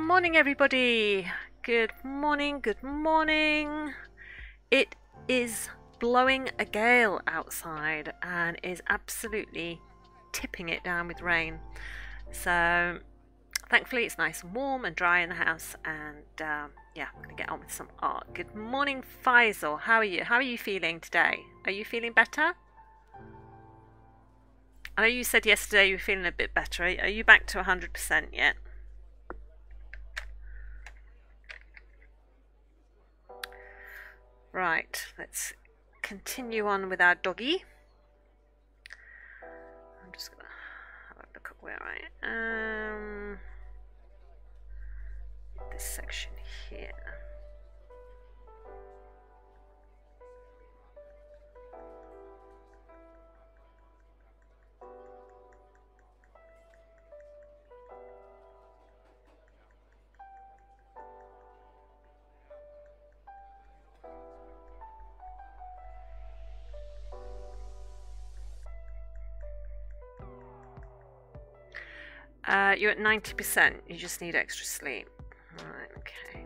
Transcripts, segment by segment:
morning, everybody. Good morning, good morning. It is blowing a gale outside and is absolutely tipping it down with rain. So thankfully it's nice and warm and dry in the house, and yeah, I'm going to get on with some art. Good morning, Faisal. How are you? How are you feeling today? Are you feeling better? I know you said yesterday you were feeling a bit better. Are you back to 100% yet? Right, let's continue on with our doggy. I'm just gonna have a look at where I am. This section here. You're at 90%. You just need extra sleep. Right, okay.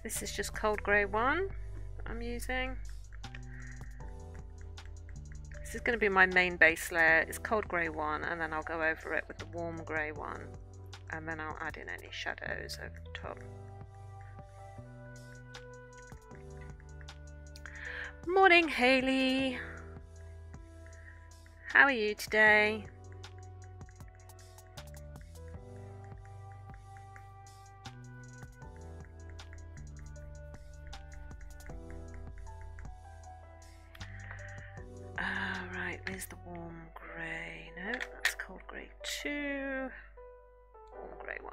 This is just cold grey 1 I'm using. This is going to be my main base layer. It's cold grey 1, and then I'll go over it with the warm grey 1, and then I'll add in any shadows over the top. Morning, Hayley. How are you today? Right, there's the warm grey. No, that's cold grey 2. Warm grey 1.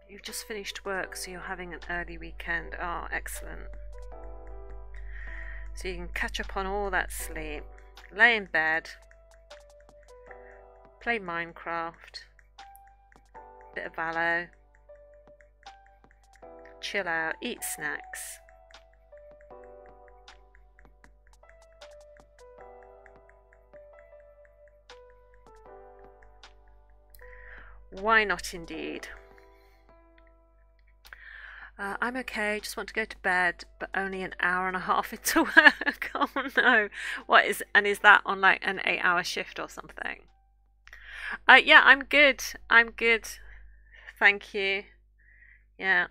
You've just finished work, so you're having an early weekend. Oh, excellent. So you can catch up on all that sleep, lay in bed, play Minecraft, bit of Valo, chill out, eat snacks. Why not, indeed? I'm okay, just want to go to bed, but only an hour and a half into work. Oh no. Is that on like an 8-hour shift or something? Yeah, I'm good. I'm good. Thank you. Yeah.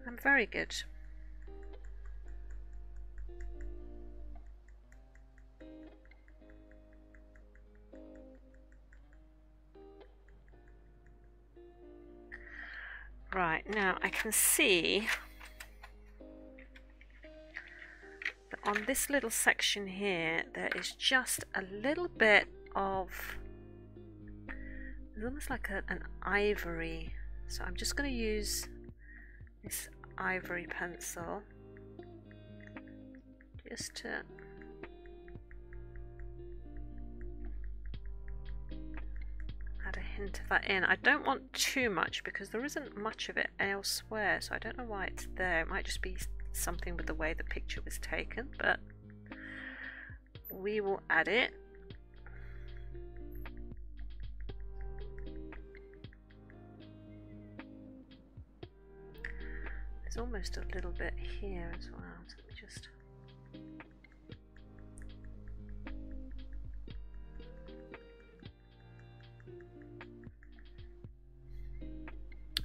I'm very good. Right, now I can see that on this little section here there is just a little bit of, it's almost like an ivory, so I'm just going to use this ivory pencil just to add a hint of that in. I don't want too much because there isn't much of it elsewhere, so I don't know why it's there. It might just be something with the way the picture was taken, but we will add it. There's almost a little bit here as well, so let me just...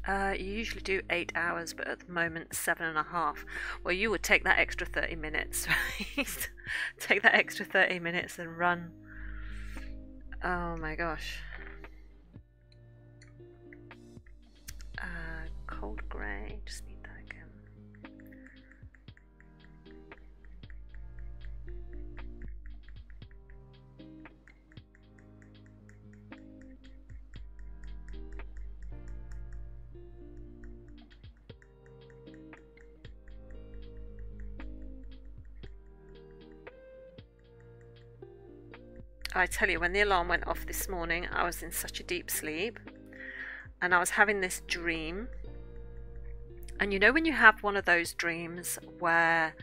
You usually do 8 hours, but at the moment 7.5. Well, you would take that extra 30 minutes, right? Take that extra 30 minutes and run. Oh my gosh. Cold grey, just need that again. I tell you, when the alarm went off this morning, I was in such a deep sleep and I was having this dream. And you know when you have one of those dreams where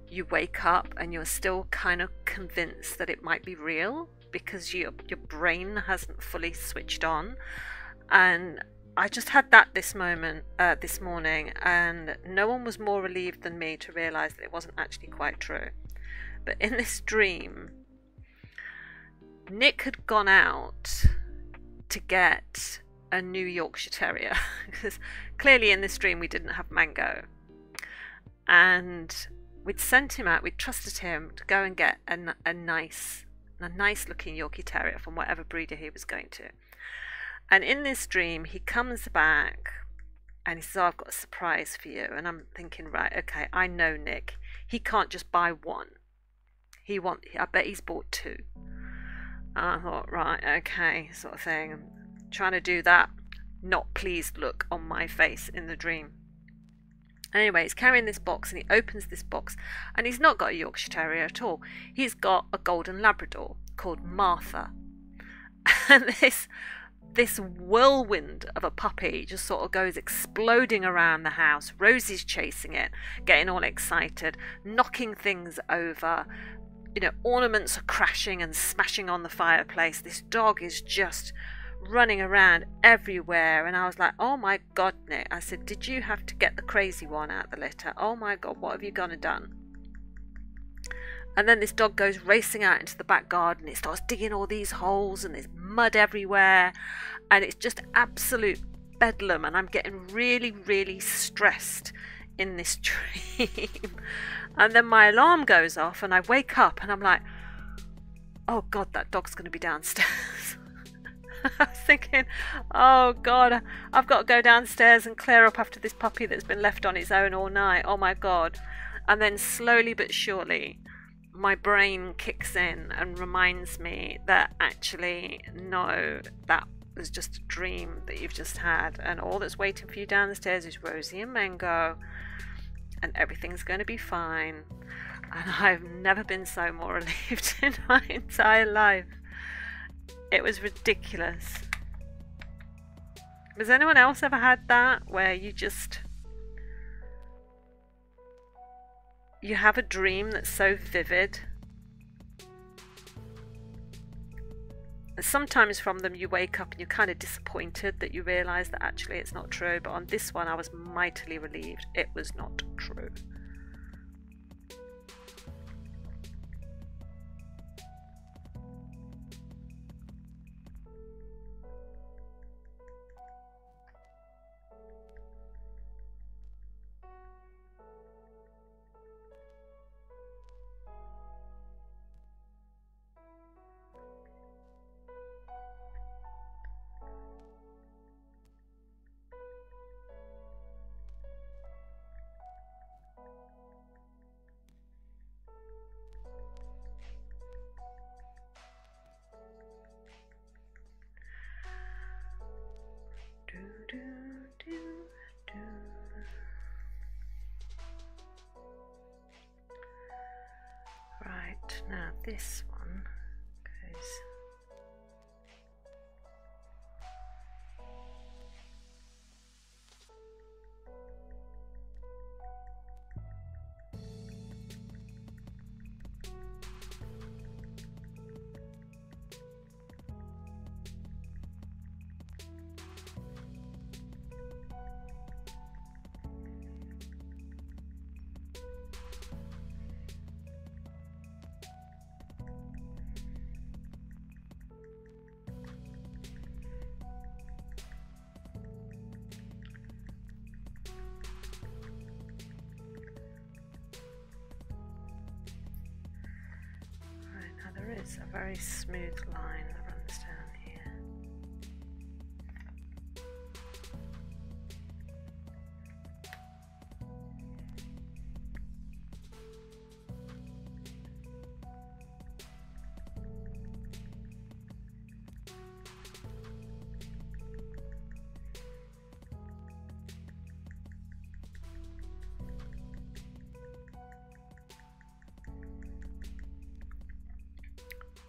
you wake up and you're still kind of convinced that it might be real because your brain hasn't fully switched on? And I just had that this morning, and no one was more relieved than me to realise that it wasn't actually quite true. But in this dream, Nick had gone out to get a new Yorkshire Terrier because clearly in this dream we didn't have Mango, and we'd sent him out, we'd trusted him to go and get a nice looking Yorkie Terrier from whatever breeder he was going to. And in this dream he comes back and he says, oh, I've got a surprise for you. And I'm thinking, right, okay, I know Nick, he can't just buy one, I bet he's bought two. And I thought, right, okay, sort of thing. I'm trying to do that not pleased look on my face in the dream. Anyway, he's carrying this box and he opens this box and he's not got a Yorkshire Terrier at all. He's got a golden Labrador called Martha. And this whirlwind of a puppy just sort of goes exploding around the house. Rosie's chasing it, getting all excited, knocking things over. You know, ornaments are crashing and smashing on the fireplace. This dog is just running around everywhere. And I was like, oh my God, Nick. I said, did you have to get the crazy one out the litter? Oh my God, what have you gone and done? And then this dog goes racing out into the back garden. It starts digging all these holes and there's mud everywhere. And it's just absolute bedlam. And I'm getting really, really stressed in this dream. And then my alarm goes off and I wake up and I'm like, oh God, that dog's going to be downstairs. I was thinking, oh God, I've got to go downstairs and clear up after this puppy that's been left on its own all night. Oh my God. And then slowly but surely, my brain kicks in and reminds me that actually, no, that was just a dream that you've just had. And all that's waiting for you downstairs is Rosie and Mango. And everything's going to be fine. And I've never been so more relieved in my entire life. It was ridiculous. Has anyone else ever had that where you have a dream that's so vivid? And sometimes from them you wake up and you're kind of disappointed that you realise that actually it's not true. But on this one I was mightily relieved it was not true. Right, now this one goes It's a very smooth line that runs down here.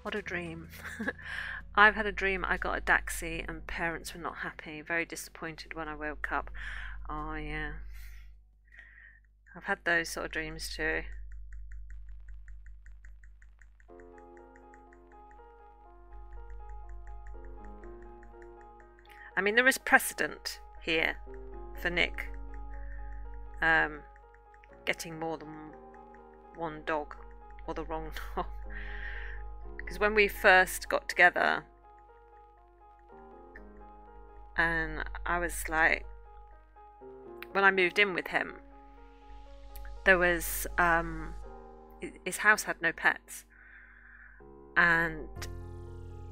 What a dream. I've had a dream I got a Daxi and parents were not happy, very disappointed when I woke up. Oh yeah. I've had those sort of dreams too. I mean, there is precedent here for Nick getting more than one dog, or the wrong dog. Because when we first got together, and I was like, when I moved in with him, there was, his house had no pets. And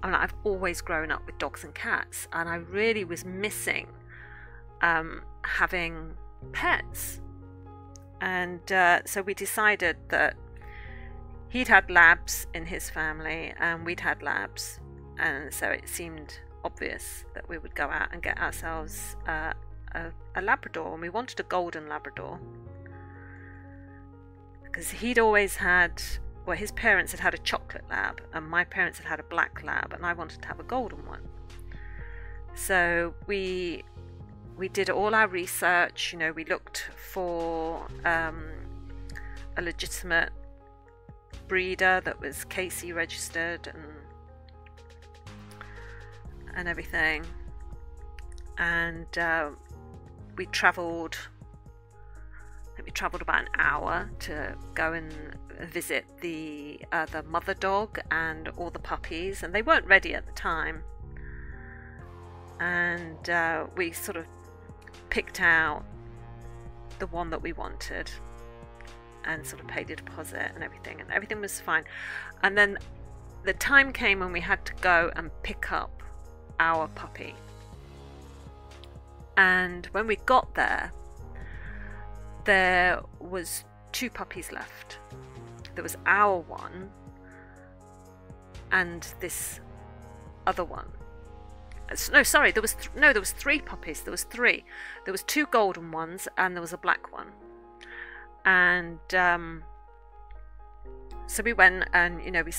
I mean, I've always grown up with dogs and cats, and I really was missing having pets. And so we decided that he'd had labs in his family and we'd had labs, and so it seemed obvious that we would go out and get ourselves a Labrador, and we wanted a golden Labrador because he'd always had, well, his parents had had a chocolate lab and my parents had had a black lab, and I wanted to have a golden one. So we did all our research, you know, we looked for a legitimate breeder that was KC registered and everything, and we travelled about an hour to go and visit the mother dog and all the puppies, and they weren't ready at the time, and we sort of picked out the one that we wanted and sort of paid a deposit and everything was fine. And then the time came when we had to go and pick up our puppy, and when we got there was 2 puppies left. There was our one and this other one. No, sorry, there was 3 puppies. There was 3. There was 2 golden ones and there was a black one. And so we went, and you know, we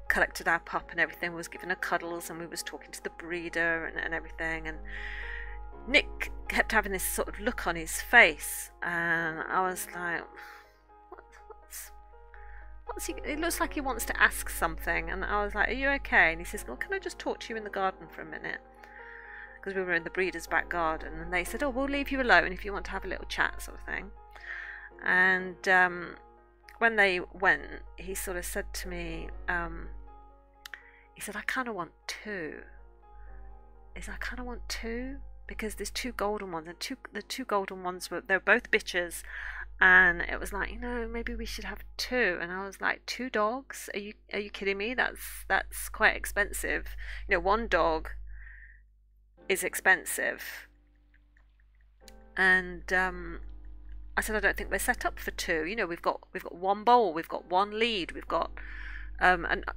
collected our pup and everything. We was given her cuddles, and we was talking to the breeder and everything. And Nick kept having this sort of look on his face, and I was like, what's he? It looks like he wants to ask something. And I was like, are you okay? And he says, well, can I just talk to you in the garden for a minute? Because we were in the breeder's back garden, and they said, oh, we'll leave you alone if you want to have a little chat, sort of thing. And when they went, he sort of said to me, he said, I kind of want 2. I kind of want 2 because there's 2 golden ones, and the 2 golden ones they're both bitches, and it was like, you know, maybe we should have 2. And I was like, 2 dogs? Are you kidding me? That's quite expensive. You know, 1 dog is expensive. And I said, I don't think we're set up for 2. You know, we've got 1 bowl, we've got 1 lead, we've got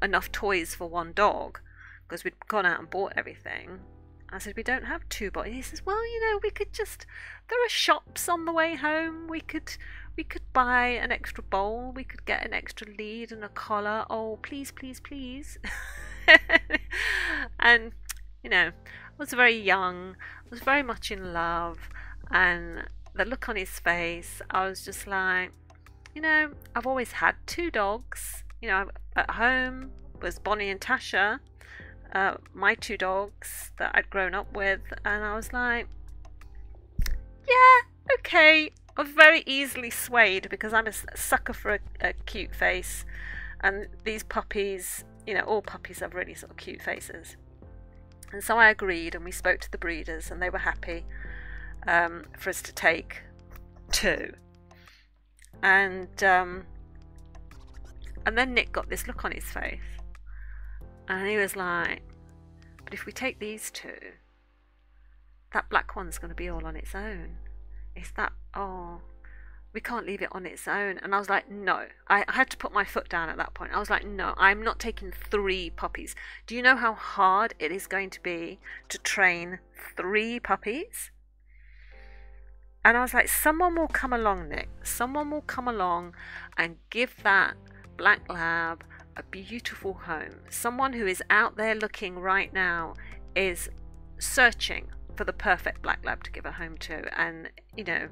enough toys for 1 dog, because we'd gone out and bought everything. I said, we don't have 2 bottles. He says, well, you know, we could just, there are shops on the way home. We could buy an extra bowl. We could get an extra lead and a collar. Oh, please, please, please. And, you know, I was very young. I was very much in love. And the look on his face, I was just like, you know, I've always had 2 dogs. You know, at home was Bonnie and Tasha. My 2 dogs that I'd grown up with, and I was like, yeah, okay. I was very easily swayed because I'm a sucker for a cute face, and these puppies, you know, all puppies have really sort of cute faces. And so I agreed, and we spoke to the breeders, and they were happy for us to take 2. And then Nick got this look on his face, And he was like, but if we take these two, that black one's going to be all on its own. Is that, oh, we can't leave it on its own. And I was like, no. I had to put my foot down at that point. I was like, no, I'm not taking 3 puppies. Do you know how hard it is going to be to train 3 puppies? And I was like, someone will come along, Nick. Someone will come along and give that black lab a beautiful home. Someone who is out there looking right now is searching for the perfect black lab to give a home to. And, you know,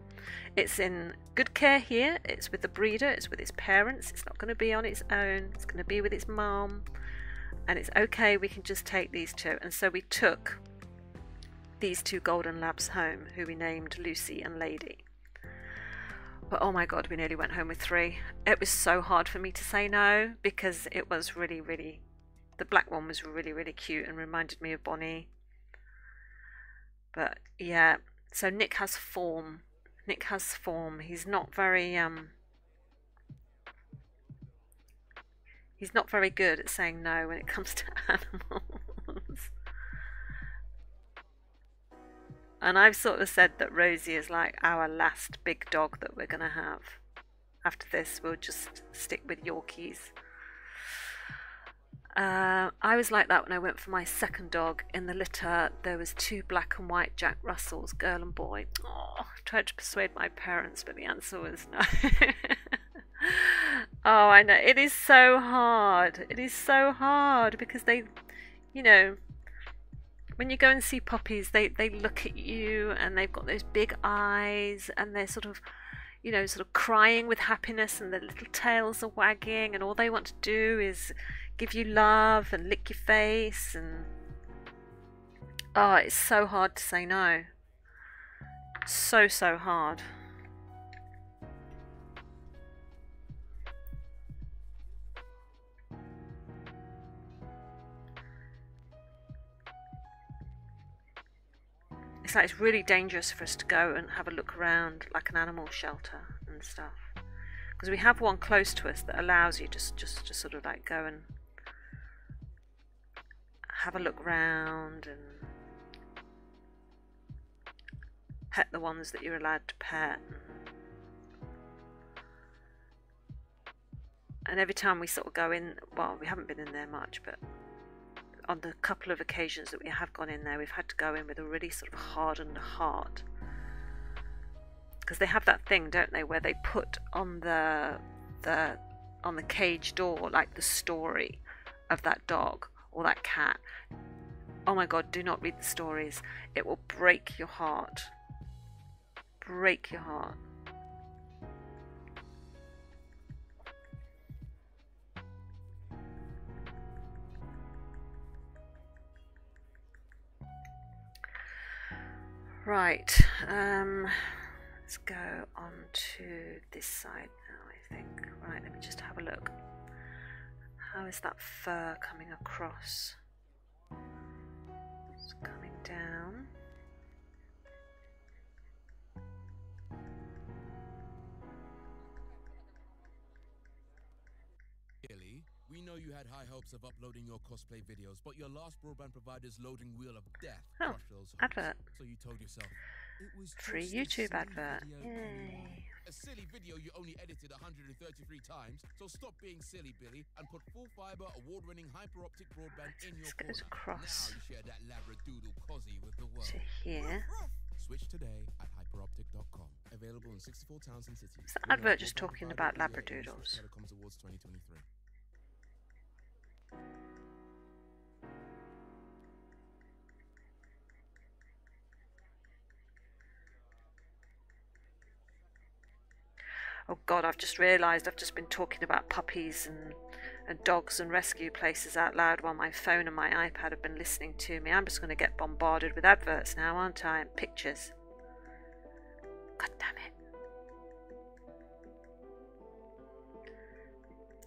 it's in good care here. It's with the breeder. It's with its parents. It's not going to be on its own. It's going to be with its mom. And it's okay. We can just take these 2. And so we took these 2 golden labs home, who we named Lucy and Lady. But oh my god, we nearly went home with 3. It was so hard for me to say no, because it was really, really, the black one was really, really cute and reminded me of Bonnie. But yeah, so Nick has form. Nick has form. He's not very good at saying no when it comes to animals. And I've sort of said that Rosie is like our last big dog that we're going to have. After this, we'll just stick with Yorkies. I was like that when I went for my second dog. In the litter, there was 2 black and white Jack Russells, girl and boy. Oh, I tried to persuade my parents, but the answer was no. Oh, I know. It is so hard. It is so hard because they, you know, when you go and see puppies, they look at you and they've got those big eyes and they're sort of, you know, sort of crying with happiness and their little tails are wagging and all they want to do is give you love and lick your face. And oh, it's so hard to say no. So hard. It's like it's really dangerous for us to go and have a look around like an animal shelter and stuff, because we have one close to us that allows you just to sort of like go and have a look round and pet the ones that you're allowed to pet. And every time we sort of go in, well, we haven't been in there much, but on the couple of occasions that we have gone in there, we've had to go in with a really sort of hardened heart, because they have that thing, don't they, where they put on the cage door like the story of that dog or that cat. Oh my god, do not read the stories. It will break your heart. Break your heart. Right, let's go on to this side now, I think. Right, let me just have a look. How is that fur coming across? It's coming down. We know you had high hopes of uploading your cosplay videos, but your last broadband provider's loading wheel of death crushed those hopes. Advert. So you told yourself, it was Free YouTube advert. Yay. A silly video you only edited 133 times, so stop being silly, Billy, and put full fiber, award-winning hyper-optic broadband in your corner. Goes across. Now you share that labradoodle cozzy with the world. To here. Switch today at hyperoptic.com. Available in 64 towns and cities. Is that advert just talking about labradoodles? Telecoms Awards 2023. Oh god, I've just realised I've just been talking about puppies and dogs and rescue places out loud while my phone and my iPad have been listening to me. I'm just going to get bombarded with adverts now, aren't I? And pictures. God damn it.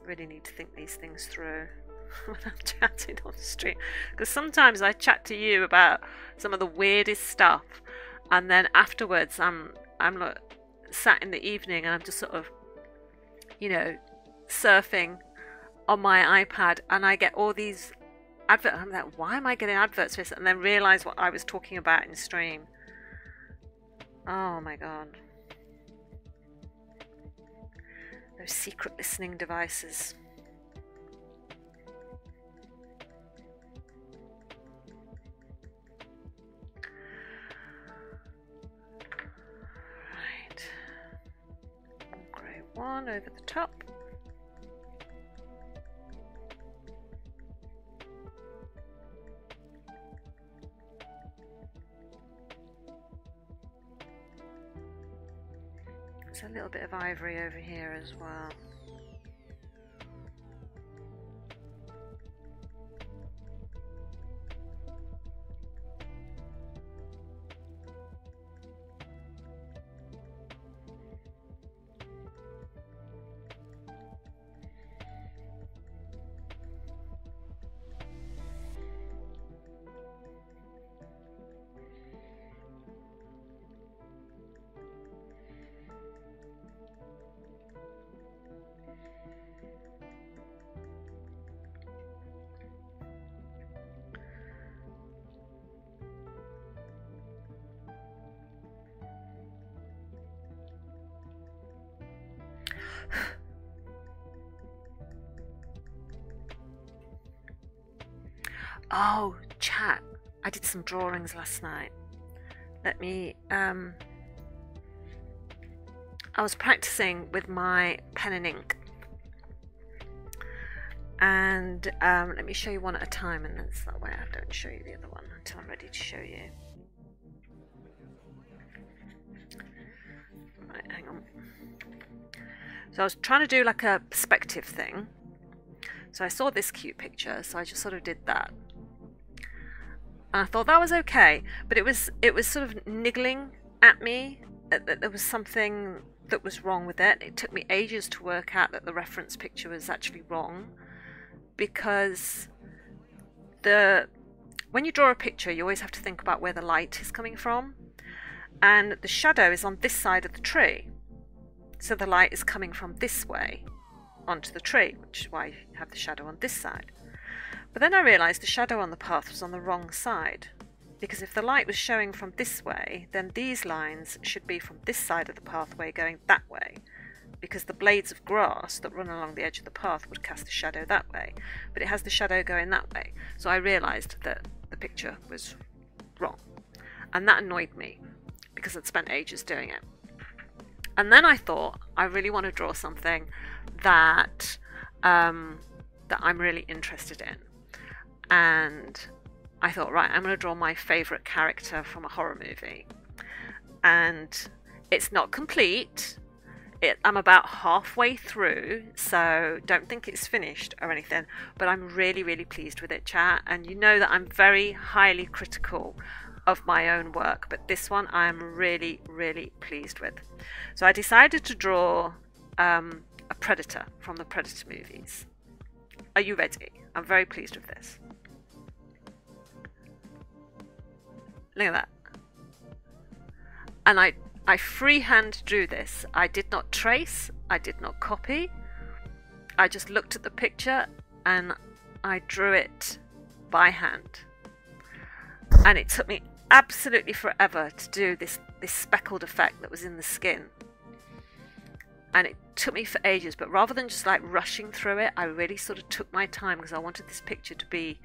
Really need to think these things through when I'm chatting on the street, because sometimes I chat to you about some of the weirdest stuff and then afterwards I'm like sat in the evening and I'm just sort of, you know, surfing on my iPad and I get all these advert. I'm like, why am I getting adverts for this? And then realise what I was talking about in stream. Oh my god. Those secret listening devices. Right. Grey one over the top. There's a little bit of ivory over here as well. Oh, chat. I did some drawings last night. Let me, I was practicing with my pen and ink. And let me show you one at a time, and that's that way I don't show you the other one until I'm ready to show you. Right, hang on. So I was trying to do like a perspective thing. So I saw this cute picture, so I just sort of did that. And I thought that was okay, but it was sort of niggling at me that there was something that was wrong with it. It took me ages to work out that the reference picture was actually wrong, because when you draw a picture, you always have to think about where the light is coming from, and the shadow is on this side of the tree, so the light is coming from this way onto the tree, which is why you have the shadow on this side. But then I realised the shadow on the path was on the wrong side, because if the light was showing from this way, then these lines should be from this side of the pathway going that way, because the blades of grass that run along the edge of the path would cast the shadow that way, but it has the shadow going that way. So I realised that the picture was wrong, and that annoyed me because I'd spent ages doing it. And then I thought, I really want to draw something that that I'm really interested in. And I thought, right, I'm going to draw my favourite character from a horror movie. And it's not complete. I'm about halfway through, so don't think it's finished or anything. But I'm really, really pleased with it, chat. And you know that I'm very highly critical of my own work, but this one I'm really, really pleased with. So I decided to draw a predator from the Predator movies. Are you ready? I'm very pleased with this. Look at that. And I freehand drew this. I did not trace, I did not copy. I just looked at the picture and I drew it by hand. And it took me absolutely forever to do this speckled effect that was in the skin. And it took me for ages, but rather than just like rushing through it, I really sort of took my time because I wanted this picture to be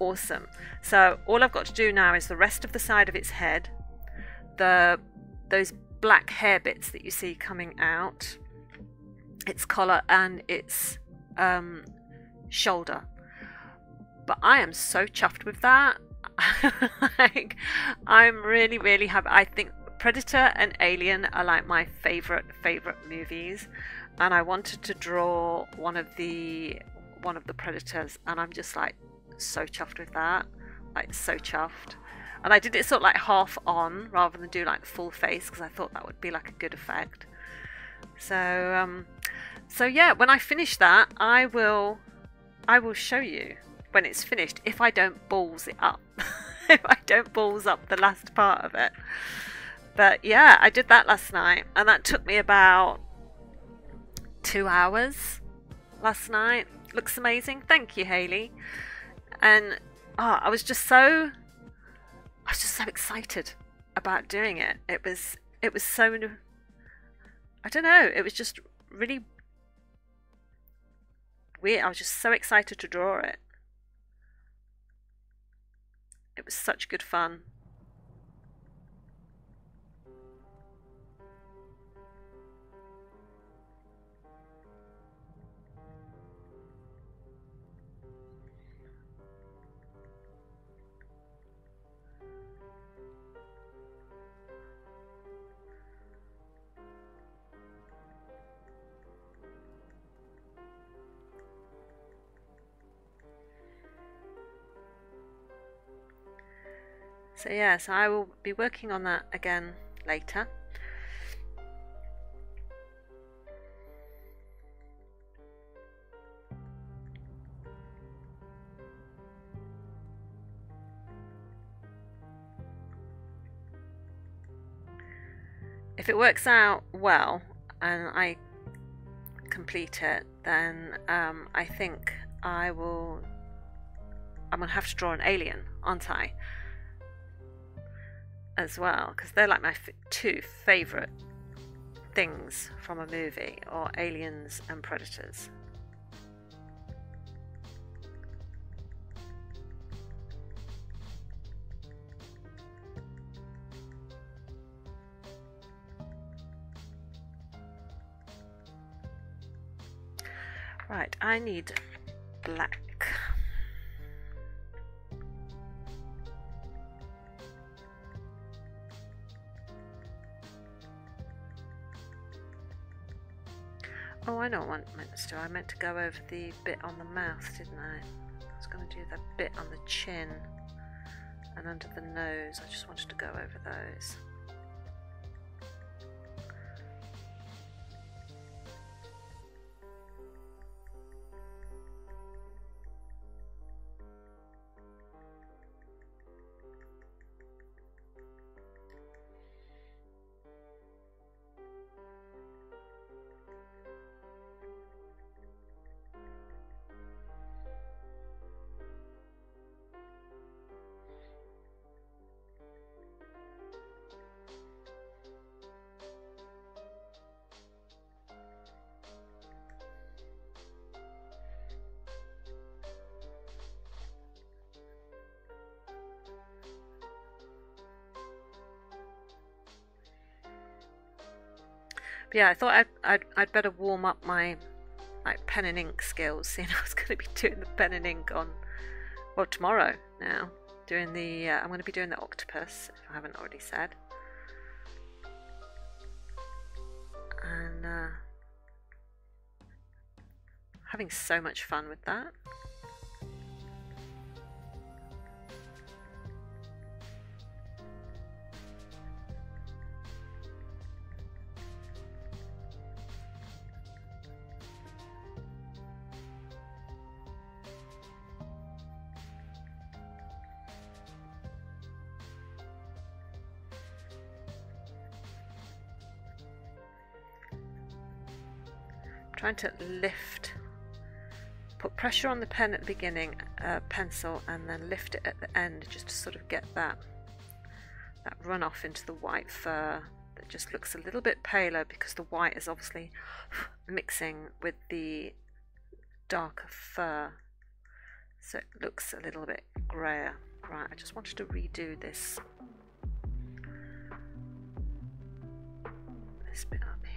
awesome. So all I've got to do now is the rest of the side of its head, those black hair bits that you see coming out, its collar and its shoulder. But I am so chuffed with that. Like, I'm really, really happy. I think Predator and Alien are like my favorite movies, and I wanted to draw one of the Predators, and I'm just like so chuffed with that, like so chuffed. And I did it sort of like half on rather than do like the full face, because I thought that would be like a good effect. So yeah, when I finish that, I will show you when it's finished, if I don't balls it up. If I don't balls up the last part of it. But yeah, I did that last night, and that took me about 2 hours last night. Looks amazing. Thank you, Hayley. And I was just so excited about doing it. It was so, I don't know, it was just really weird. I was just so excited to draw it. It was such good fun. So yes, I will be working on that again later. If it works out well and I complete it, then I think I'm gonna have to draw an alien, aren't I? As well, because they're like my two favourite things from a movie, or aliens and predators. Right, I need black. Oh, I know what I meant to do. I meant to go over the bit on the mouth, didn't I? I was going to do the bit on the chin and under the nose. I just wanted to go over those. But yeah, I thought I'd better warm up my pen and ink skills, seeing I was going to be doing the pen and ink on, well, tomorrow now. Doing the I'm going to be doing the octopus, if I haven't already said, and having so much fun with that. Trying to put pressure on the pen at the beginning, pencil, and then lift it at the end, just to sort of get that run off into the white fur that just looks a little bit paler, because the white is obviously mixing with the darker fur, so it looks a little bit grayer. Right, I just wanted to redo this bit up here.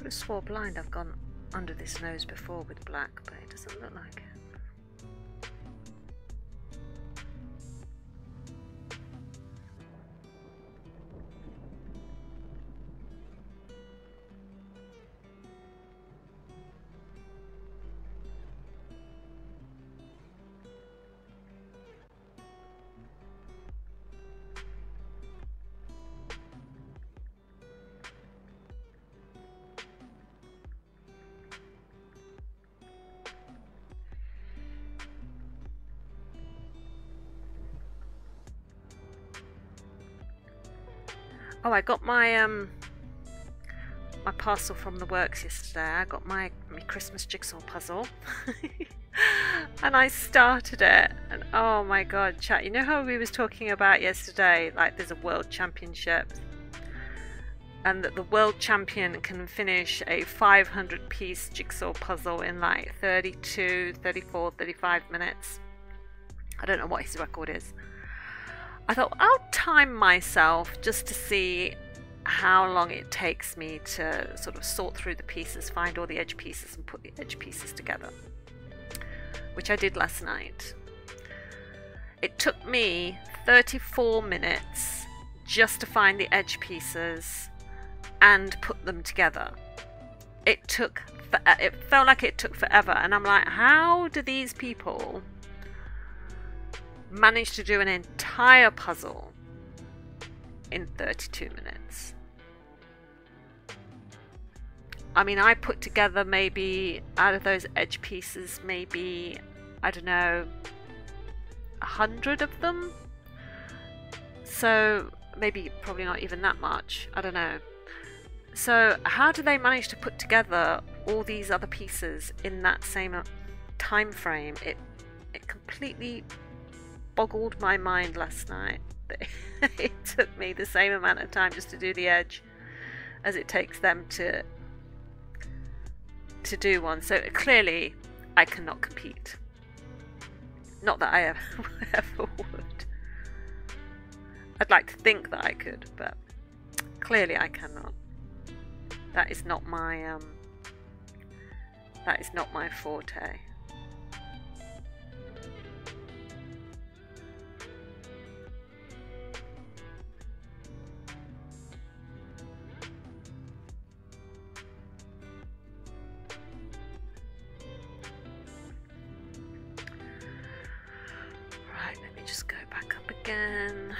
have swore blind I've gone under this nose before with black, but it doesn't look like it. Oh, I got my my parcel from the works yesterday. I got my Christmas jigsaw puzzle and I started it, and oh my god, chat, you know how we was talking about yesterday, like there's a world championship and that the world champion can finish a 500 piece jigsaw puzzle in like 32, 34, 35 minutes. I don't know what his record is. I thought I'll time myself just to see how long it takes me to sort of sort through the pieces, find all the edge pieces and put the edge pieces together, which I did last night. It took me 34 minutes just to find the edge pieces and put them together. It felt like it took forever, and I'm like, how do these people managed to do an entire puzzle in 32 minutes? I mean, I put together maybe out of those edge pieces, maybe, I don't know, 100 of them. So maybe probably not even that much. I don't know. So how do they manage to put together all these other pieces in that same time frame? It completely boggled my mind last night. It took me the same amount of time just to do the edge as it takes them to do one. So clearly I cannot compete. Not that I ever would. I'd like to think that I could, but clearly I cannot. That is not my forte. Again.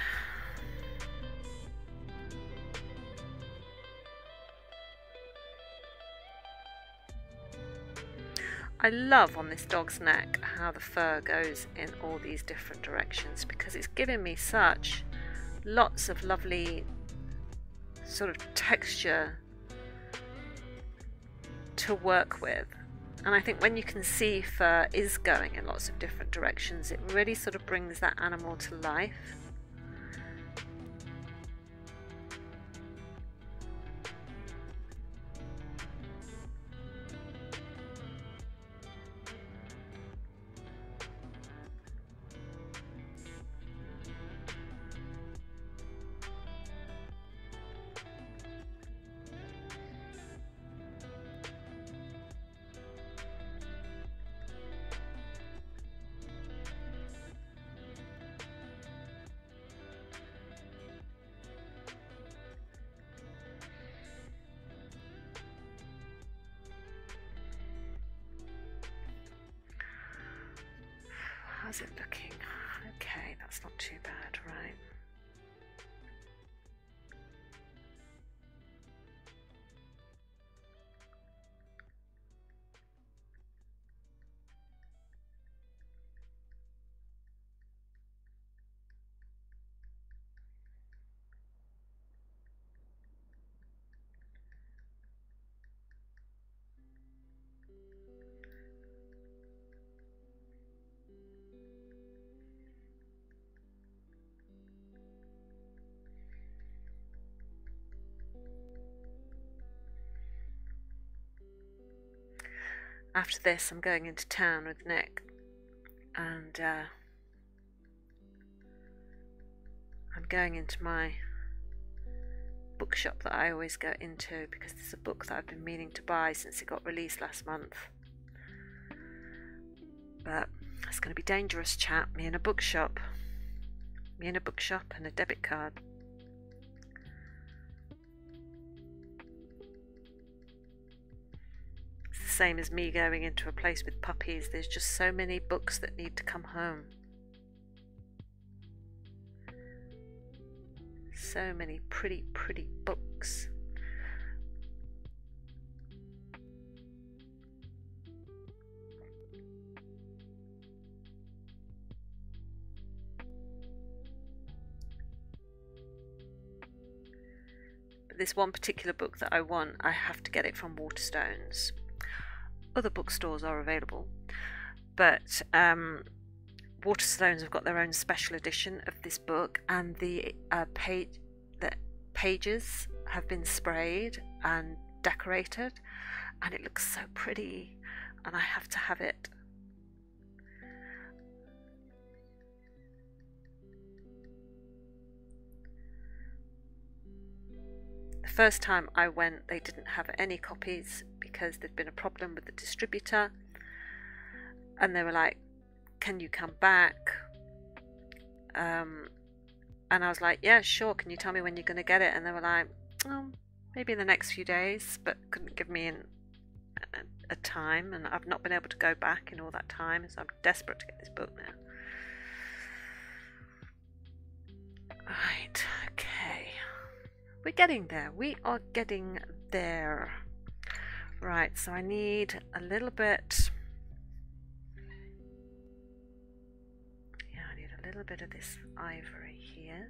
I love on this dog's neck how the fur goes in all these different directions, because it's giving me such lots of lovely sort of texture to work with. And I think when you can see fur is going in lots of different directions, it really sort of brings that animal to life. How's it looking? Okay, that's not too bad, right? After this, I'm going into town with Nick, and I'm going into my book bookshop that I always go into because there's a book that I've been meaning to buy since it got released last month. But it's going to be dangerous, chat. Me in a bookshop. Me in a bookshop and a debit card. It's the same as me going into a place with puppies. There's just so many books that need to come home. So many pretty, pretty books. But this one particular book that I want, I have to get it from Waterstones. Other bookstores are available, but Waterstones have got their own special edition of this book, and the pages have been sprayed and decorated, and it looks so pretty, and I have to have it. The first time I went, they didn't have any copies because there'd been a problem with the distributor, and they were like, can you come back? And I was like, yeah, sure, can you tell me when you're going to get it? And they were like, oh, maybe in the next few days, but couldn't give me a time, and I've not been able to go back in all that time, so I'm desperate to get this book now. Right, okay. We're getting there. We are getting there. Right, so I need a little bit... Yeah, I need a little bit of this ivory here.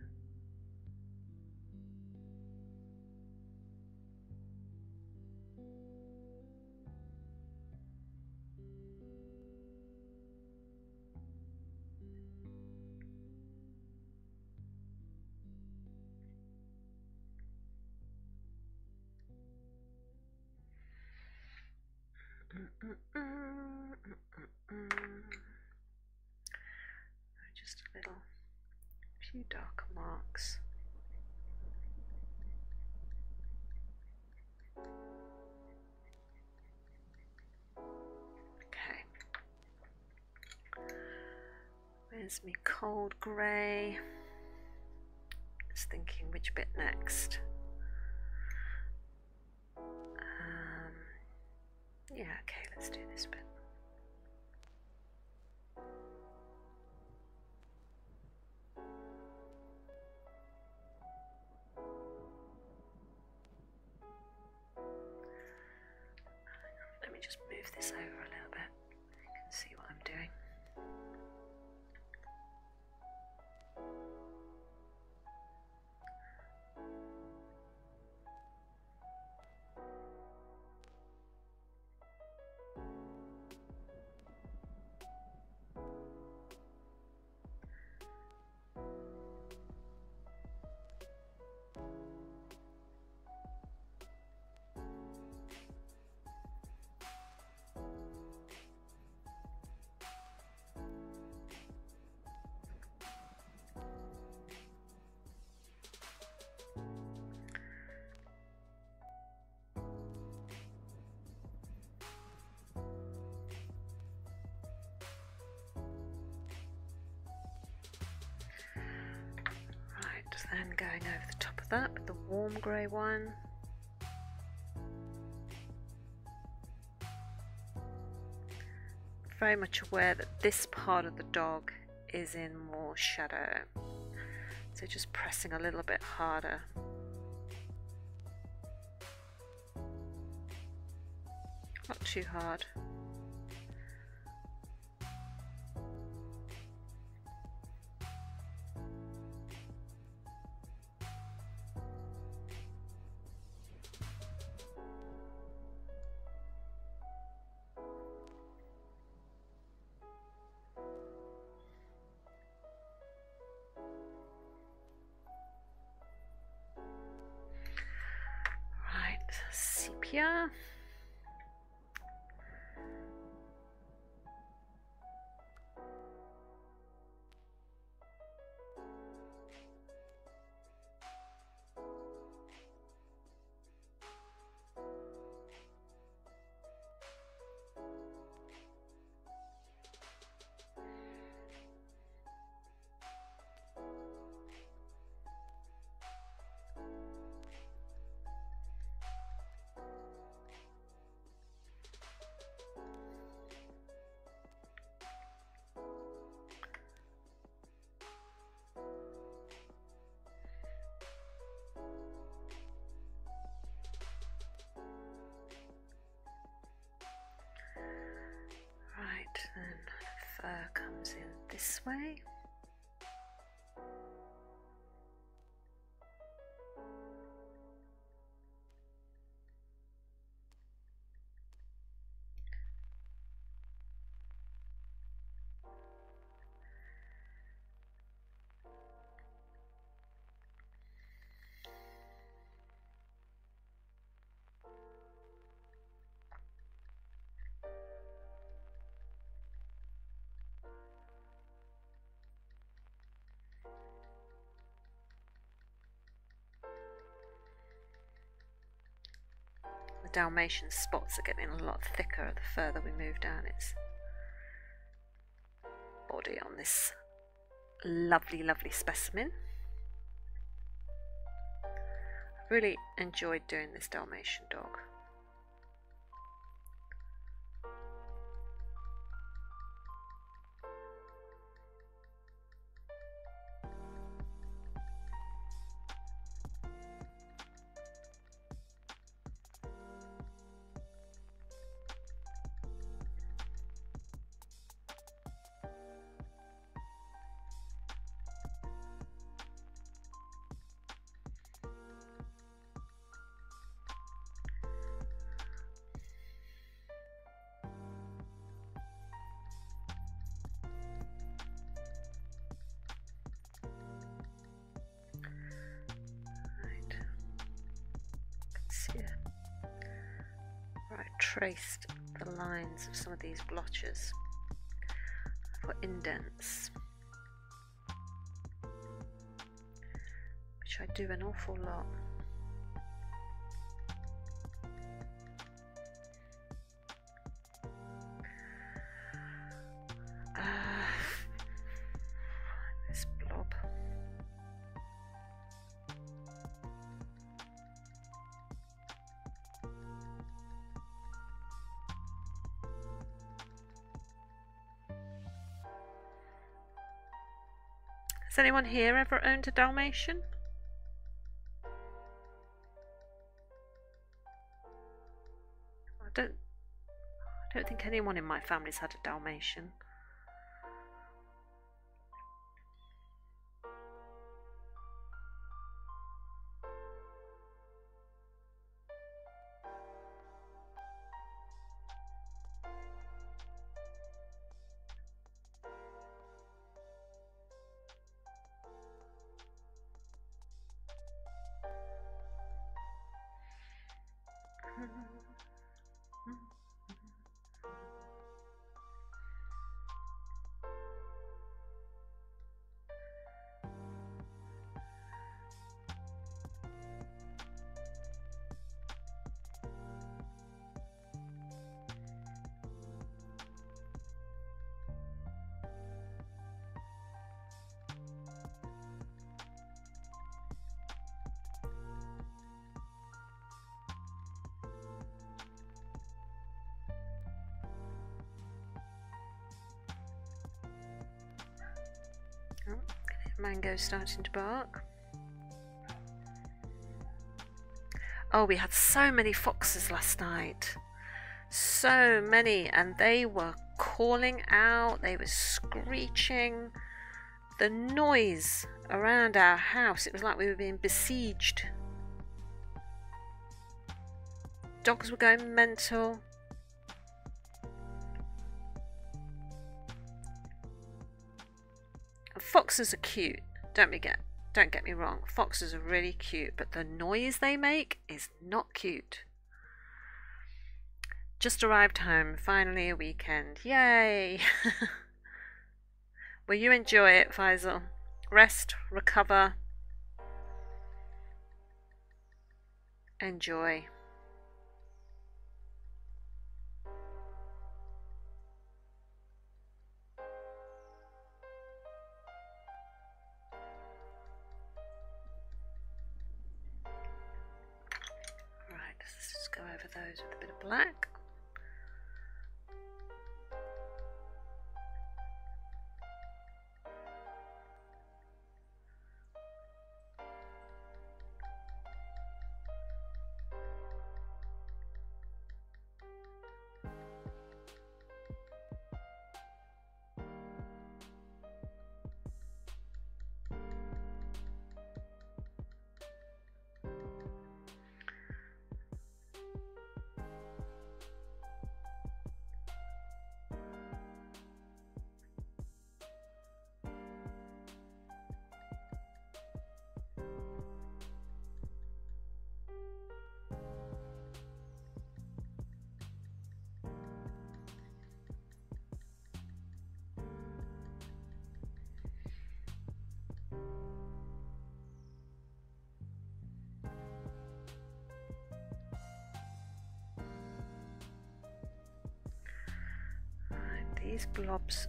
Just a few darker marks. Okay. Where's me cold grey? Just thinking which bit next. Yeah, okay, let's do this bit. Let me just move this over a little bit. You can see what I'm doing. Then going over the top of that with the warm grey one. Very much aware that this part of the dog is in more shadow, so just pressing a little bit harder. Not too hard. Sepia. this way. The Dalmatian spots are getting a lot thicker the further we move down its body on this lovely, lovely specimen. I've really enjoyed doing this Dalmatian dog. Right, traced the lines of some of these blotches for indents, which I do an awful lot. This blob. Has anyone here ever owned a Dalmatian? I don't think anyone in my family's had a Dalmatian. Oh, mango's starting to bark. Oh, we had so many foxes last night. So many, and they were calling out, they were screeching. The noise around our house, it was like we were being besieged. Dogs were going mental. Foxes are cute, don't get me wrong, foxes are really cute, but the noise they make is not cute. Just arrived home, finally a weekend, yay! Will you enjoy it, Faisal? Rest, recover, enjoy. Let's just go over those with a bit of black. these blobs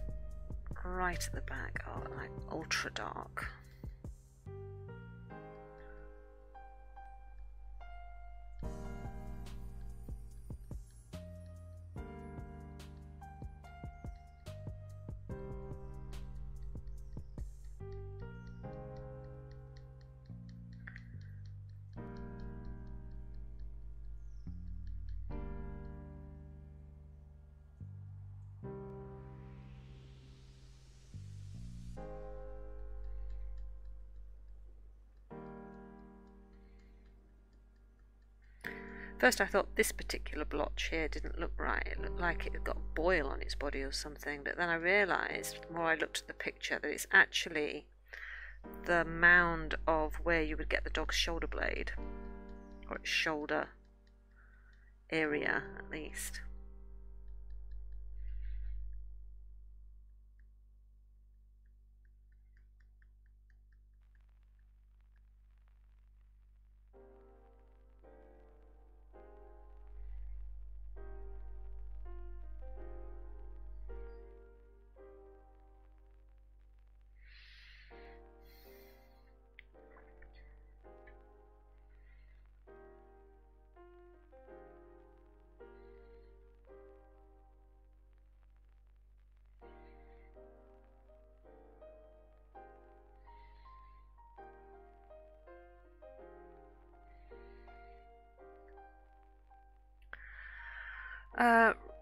right at the back are like ultra dark. First I thought this particular blotch here didn't look right. It looked like it had got a boil on its body or something, but then I realised, the more I looked at the picture, that it's actually the mound of where you would get the dog's shoulder blade, or its shoulder area at least.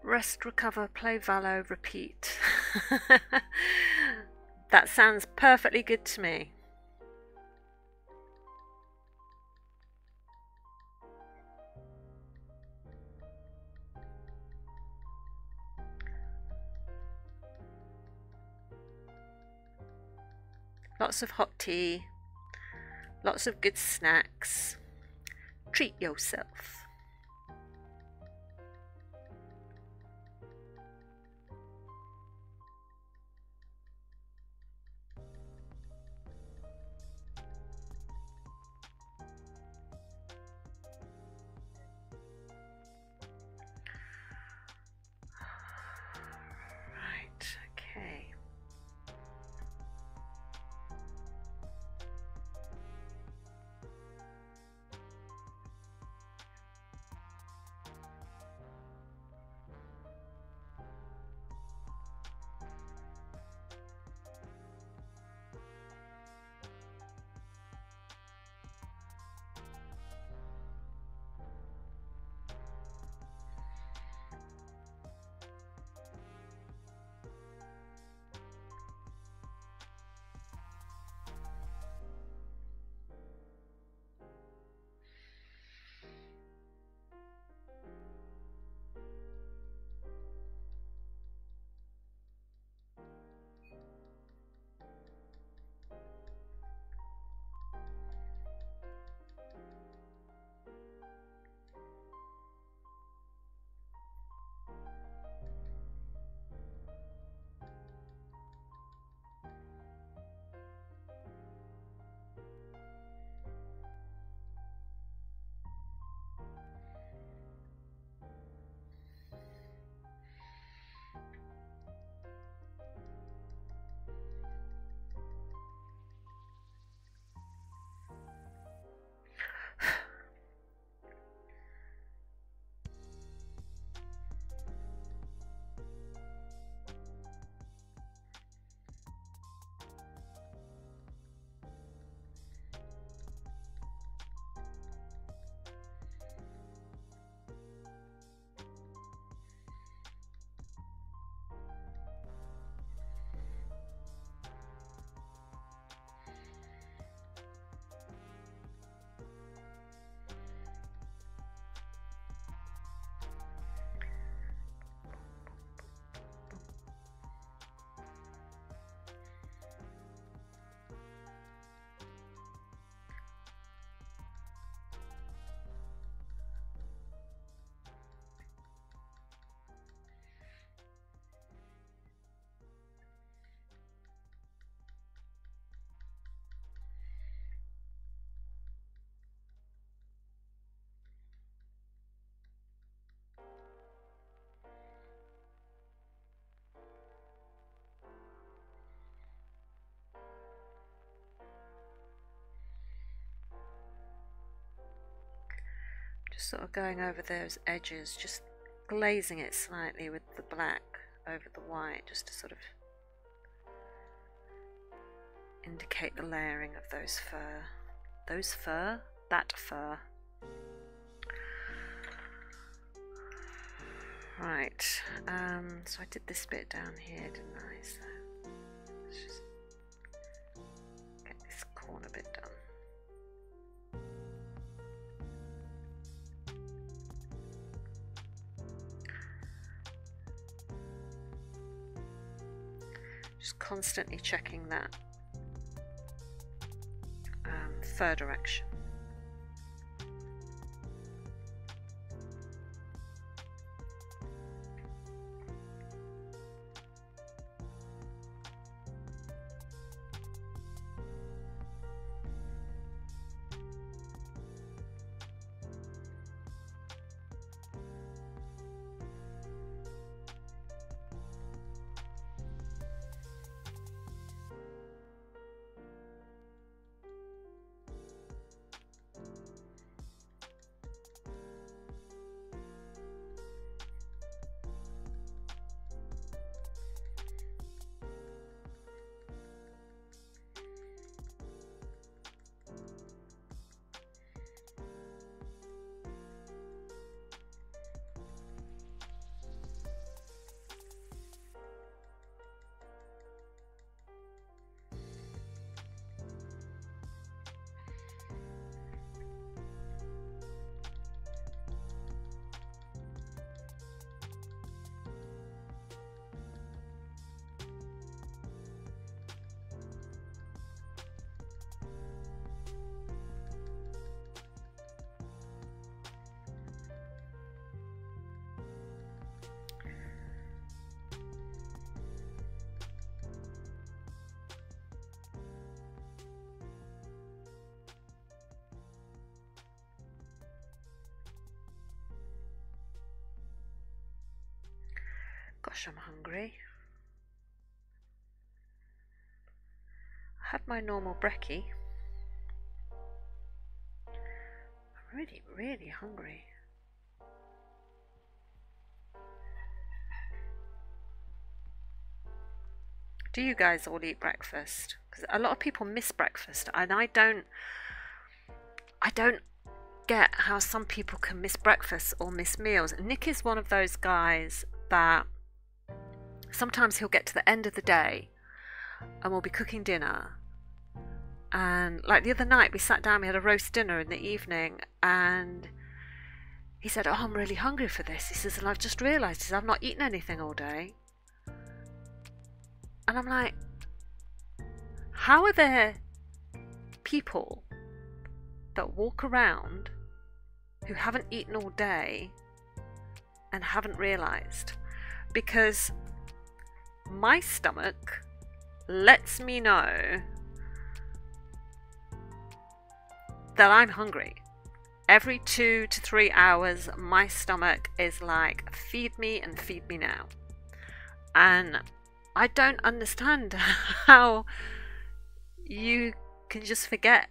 Rest, recover, play Valo, repeat. That sounds perfectly good to me. Lots of hot tea, lots of good snacks. Treat yourself. Just sort of going over those edges, just glazing it slightly with the black over the white, just to sort of indicate the layering of those fur. Those fur? That fur. Right, so I did this bit down here, didn't I? So let's just get this corner bit done. Just constantly checking that fur direction. Gosh, I'm hungry. I had my normal brekkie. I'm really, really hungry. Do you guys all eat breakfast? Because a lot of people miss breakfast, and I don't get how some people can miss breakfast or miss meals. Nick is one of those guys that sometimes he'll get to the end of the day and we'll be cooking dinner, and like the other night we sat down, we had a roast dinner in the evening, and he said, "Oh, I'm really hungry for this." He says, "And I've just realised," he says, "I've not eaten anything all day." And I'm like, how are there people that walk around who haven't eaten all day and haven't realised? Because my stomach lets me know that I'm hungry. Every 2 to 3 hours, my stomach is like, feed me and feed me now. And I don't understand how you can just forget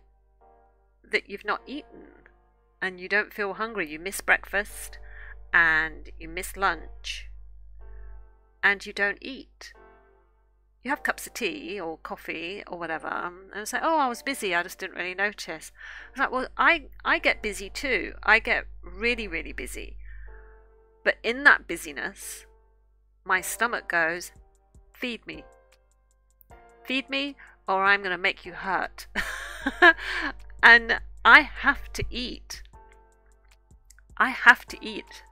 that you've not eaten and you don't feel hungry. You miss breakfast and you miss lunch and you don't eat. You have cups of tea or coffee or whatever, and say, "Oh, I was busy, I just didn't really notice." I was like, well, I get busy too. I get really, really busy. But in that busyness, my stomach goes, "Feed me. Feed me, or I'm going to make you hurt." And I have to eat. I have to eat.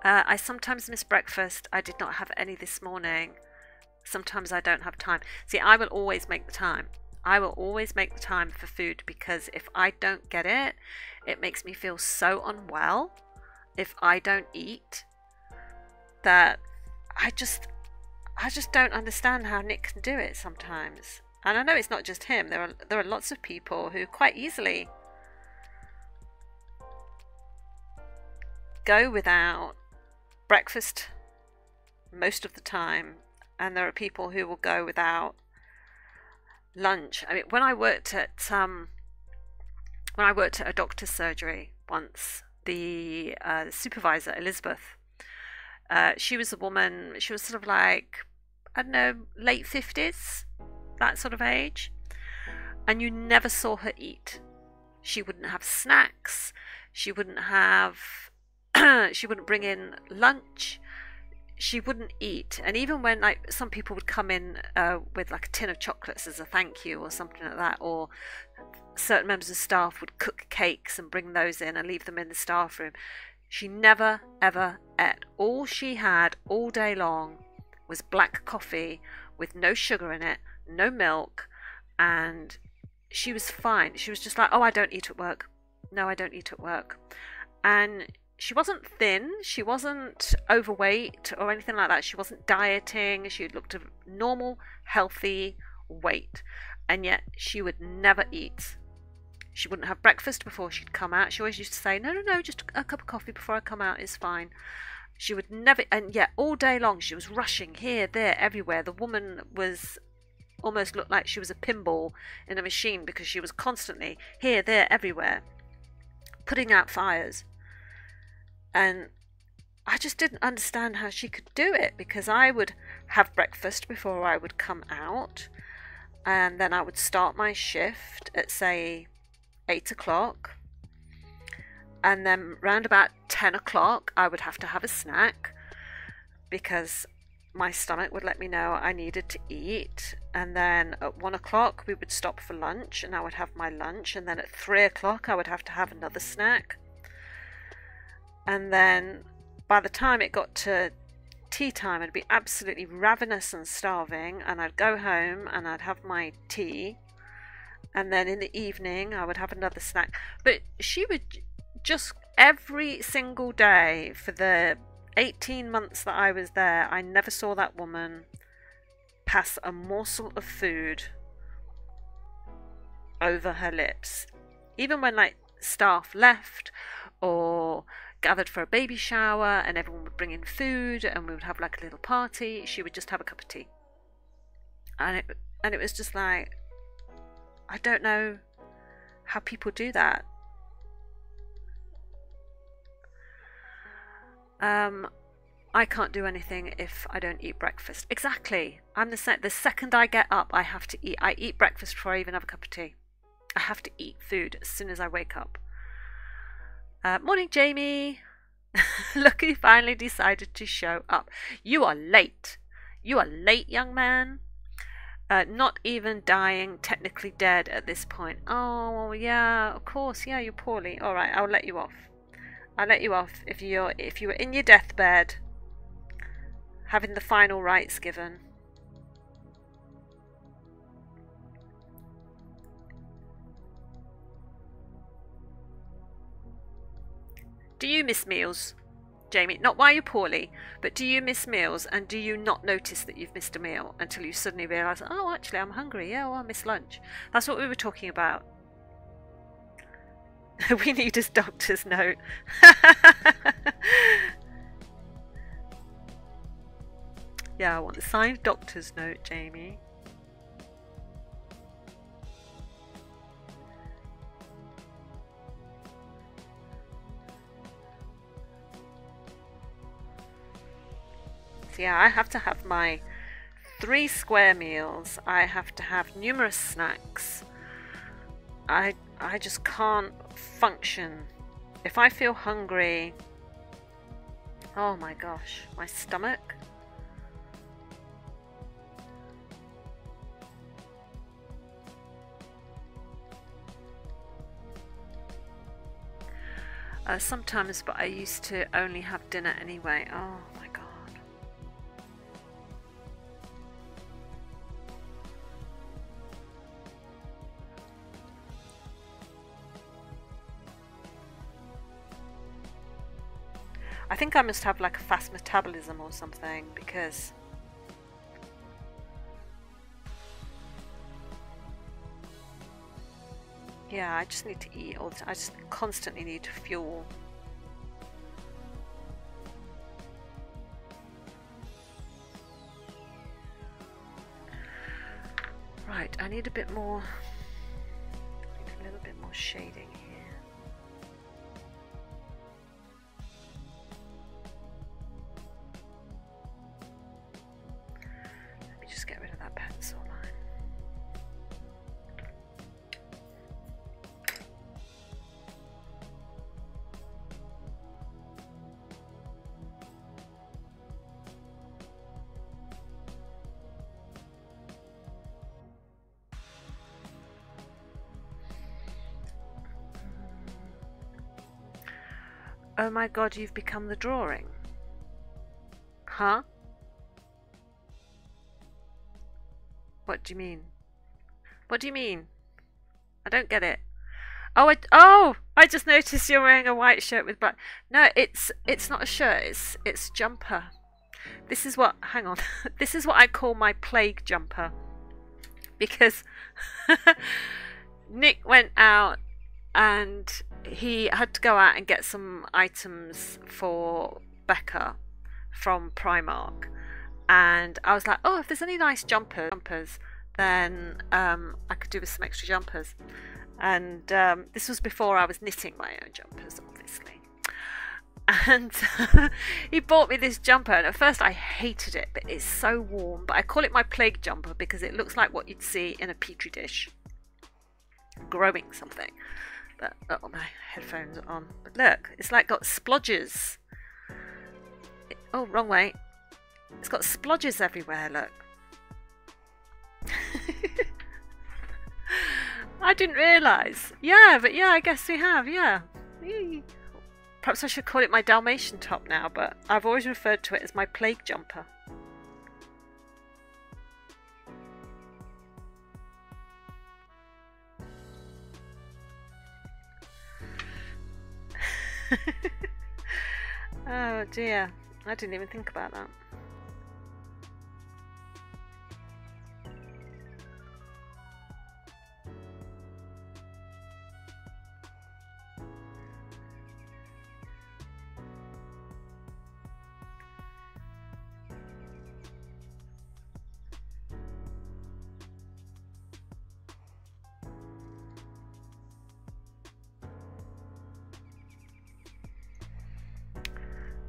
I sometimes miss breakfast. I did not have any this morning. Sometimes I don't have time. See, I will always make the time. I will always make the time for food, because if I don't get it, it makes me feel so unwell if I don't eat, that I just don't understand how Nick can do it sometimes. And I know it's not just him. There are lots of people who quite easily go without breakfast most of the time, and there are people who will go without lunch. I mean, when I worked at a doctor's surgery once, the supervisor, Elizabeth. She was a woman, she was sort of like, I don't know, late 50s, that sort of age. And you never saw her eat. She wouldn't have snacks. She wouldn't have, she wouldn't bring in lunch. She wouldn't eat. And even when like some people would come in with like a tin of chocolates as a thank you or something like that, or certain members of staff would cook cakes and bring those in and leave them in the staff room, she never ever ate. All she had all day long was black coffee with no sugar in it, no milk, and she was fine. She was just like, oh, I don't eat at work. No, I don't eat at work. And she wasn't thin, she wasn't overweight or anything like that. She wasn't dieting. She looked a normal, healthy weight. And yet she would never eat. She wouldn't have breakfast before she'd come out. She always used to say, no, just a cup of coffee before I come out is fine. She would never, and yet all day long she was rushing here, there, everywhere. The woman was almost looked like she was a pinball in a machine because she was constantly here, there, everywhere, putting out fires. And I just didn't understand how she could do it, because I would have breakfast before I would come out, and then I would start my shift at, say, 8 o'clock, and then round about 10 o'clock I would have to have a snack because my stomach would let me know I needed to eat. And then at 1 o'clock we would stop for lunch and I would have my lunch, and then at 3 o'clock I would have to have another snack. And then by the time it got to tea time, I'd be absolutely ravenous and starving, and I'd go home and I'd have my tea, and then in the evening I would have another snack. But she would just every single day for the 18 months that I was there, I never saw that woman pass a morsel of food over her lips. Even when like staff left or gathered for a baby shower and everyone would bring in food and we would have like a little party, she would just have a cup of tea. And it was just like, I don't know how people do that. I can't do anything if I don't eat breakfast. Exactly. I'm the second I get up, I have to eat. I eat breakfast before I even have a cup of tea. I have to eat food as soon as I wake up. Morning, Jamie. Look who finally decided to show up. You are late. You are late, young man. Not even dying, technically dead at this point. Oh, yeah, of course. Yeah, you're poorly. All right, I'll let you off. I'll let you off if you were in your deathbed, having the final rites given. Do you miss meals, Jamie? Not while you're poorly, but do you miss meals, and do you not notice that you've missed a meal until you suddenly realise, oh, actually, I'm hungry. Yeah, well, I missed lunch. That's what we were talking about. We need his doctor's note. Yeah, I want the signed doctor's note, Jamie. So yeah, I have to have my 3 square meals. I have to have numerous snacks. I just can't function. If I feel hungry, oh my gosh, my stomach. Sometimes, but I used to only have dinner anyway. Oh my god. I think I must have like a fast metabolism or something, because yeah, I just need to eat all the time. I just constantly need fuel. Right, I need a bit more, a little bit more shading here. Oh my god, you've become the drawing. Huh? What do you mean? What do you mean? I don't get it. Oh, I just noticed you're wearing a white shirt with black. No, it's not a shirt. It's jumper. This is what. Hang on. This is what I call my plague jumper, because Nick went out and he had to go out and get some items for Becca from Primark, and I was like, oh, if there's any nice jumpers, then I could do with some extra jumpers. And this was before I was knitting my own jumpers, obviously. And he bought me this jumper, and at first I hated it, but it's so warm. But I call it my plague jumper because it looks like what you'd see in a petri dish growing something. But oh, my headphones are on. But look, it's like got splodges. Oh, wrong way. It's got splodges everywhere, look. I didn't realise. Yeah, but yeah, I guess we have, yeah. Perhaps I should call it my Dalmatian top now, but I've always referred to it as my plague jumper. Oh dear, I didn't even think about that.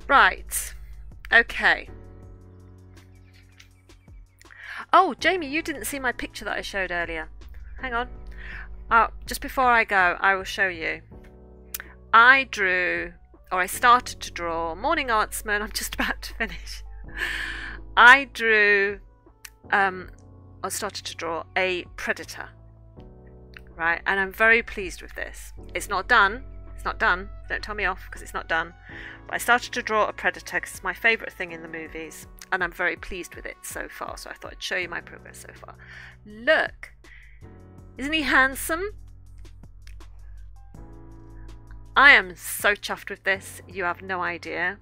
Right, okay. Oh, Jamie, you didn't see my picture that I showed earlier. Hang on. Just before I go, I will show you. I started to draw, Morning Artsman, I'm just about to finish. I started to draw a predator, right? And I'm very pleased with this. It's not done. It's not done. Don't tell me off because it's not done. But I started to draw a predator because it's my favourite thing in the movies, and I'm very pleased with it so far. So I thought I'd show you my progress so far. Look, isn't he handsome? I am so chuffed with this. You have no idea.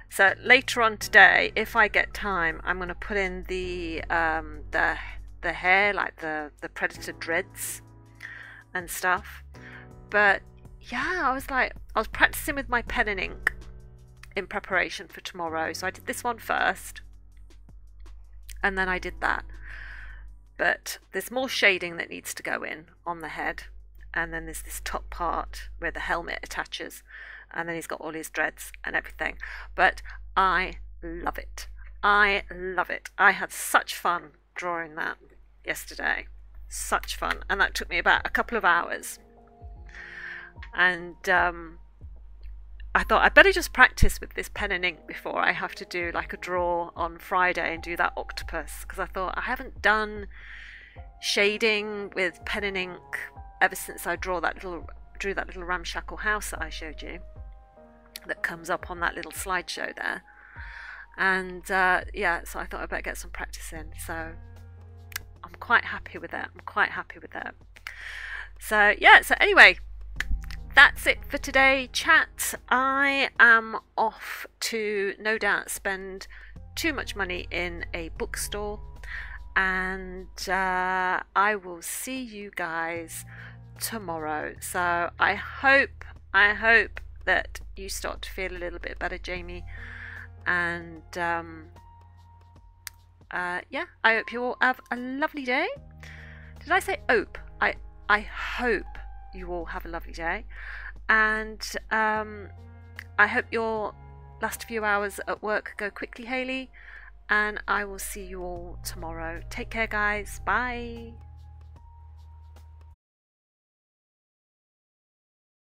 So later on today, if I get time, I'm going to put in the hair, like the predator dreads and stuff. But yeah, I was practicing with my pen and ink in preparation for tomorrow. So I did this one first, and then I did that. But there's more shading that needs to go in on the head, and then there's this top part where the helmet attaches, and then he's got all his dreads and everything. But I love it. I love it. I had such fun drawing that yesterday. Such fun. And that took me about a couple of hours. And I thought I'd better just practice with this pen and ink before I have to do like a draw on Friday and do that octopus, because I thought I haven't done shading with pen and ink ever since I drew that little ramshackle house that I showed you, that comes up on that little slideshow there. And yeah, so I thought I'd better get some practice in. So I'm quite happy with that. So yeah, so anyway, that's it for today, chat. I am off to no doubt spend too much money in a bookstore, and I will see you guys tomorrow. So I hope that you start to feel a little bit better, Jamie, and yeah, I hope you all have a lovely day. Did I say hope? I hope you all have a lovely day, and I hope your last few hours at work go quickly, Hayley, and I will see you all tomorrow. Take care, guys. Bye.